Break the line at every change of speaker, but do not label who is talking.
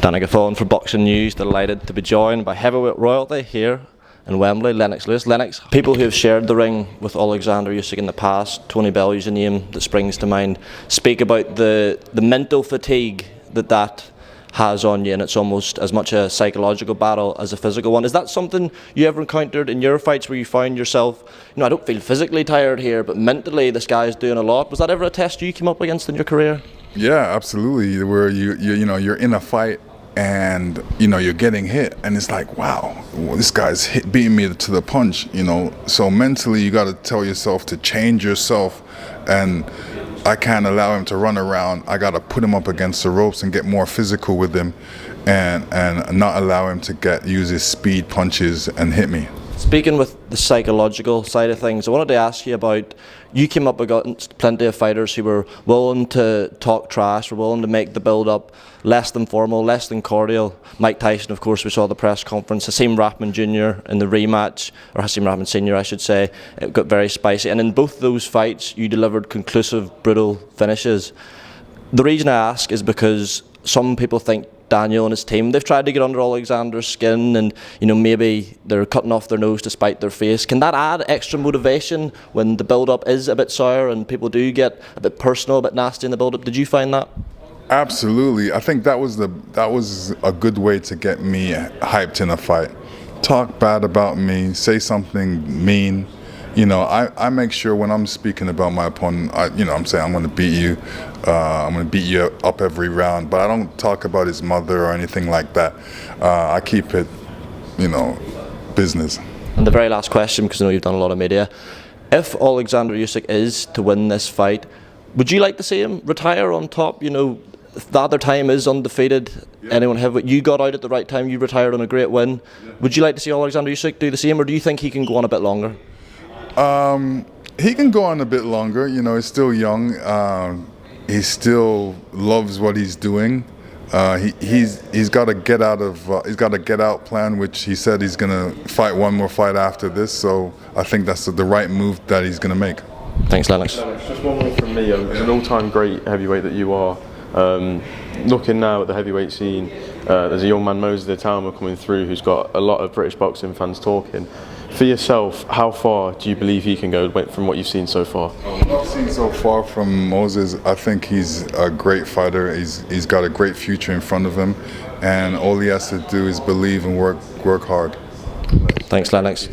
Danny Gilfillan for Boxing News, delighted to be joined by heavyweight royalty here in Wembley, Lennox Lewis. Lennox, people who have shared the ring with Oleksandr Usyk in the past, Tony Bellew is a name that springs to mind, speak about the mental fatigue that has on you, and it's almost as much a psychological battle as a physical one. Is that something you ever encountered in your fights where you found yourself, I don't feel physically tired here, but mentally this guy's doing a lot? Was that ever a test you came up against in your career?
Yeah, absolutely. Where you're in a fight and you're getting hit, and it's like, wow, this guy's beating me to the punch. So mentally you got to tell yourself to change yourself, and I can't allow him to run around. I got to put him up against the ropes and get more physical with him, and not allow him to use his speed punches and hit me.
Speaking with the psychological side of things, I wanted to ask you about, you came up against plenty of fighters who were willing to talk trash, were willing to make the build-up less than formal, less than cordial. Mike Tyson, of course, we saw the press conference. Hasim Rahman Jr. in the rematch, or Hasim Rahman Sr. I should say, it got very spicy. And in both those fights, you delivered conclusive, brutal finishes. The reason I ask is because some people think Daniel and his team, they've tried to get under Oleksandr's skin, and maybe they're cutting off their nose to spite their face. Can that add extra motivation when the build-up is a bit sour and people do get a bit personal, a bit nasty in the build-up? Did you find that?
Absolutely. I think that was a good way to get me hyped in a fight. Talk bad about me, say something mean. I make sure when I'm speaking about my opponent, I'm saying I'm going to beat you. I'm going to beat you up every round, but I don't talk about his mother or anything like that. I keep it, business.
And the very last question, because I know you've done a lot of media, if Oleksandr Usyk is to win this fight, would you like to see him retire on top? The other time is undefeated. Yeah. Anyone have? You got out at the right time. You retired on a great win. Yeah. Would you like to see Oleksandr Usyk do the same, or do you think he can go on a bit longer?
He can go on a bit longer. He's still young. He still loves what he's doing. He's got a get out plan, which he said he's gonna fight one more fight after this. So I think that's the right move that he's gonna make.
Thanks, Lennox.
Just one more from me. As an all-time great heavyweight that you are, looking now at the heavyweight scene, there's a young man, Moses the Talma, coming through who's got a lot of British boxing fans talking. For yourself, how far do you believe he can go from what you've seen so far?
What I've seen so far from Moses, I think he's a great fighter. He's got a great future in front of him, and all he has to do is believe and work hard.
Thanks, Lennox.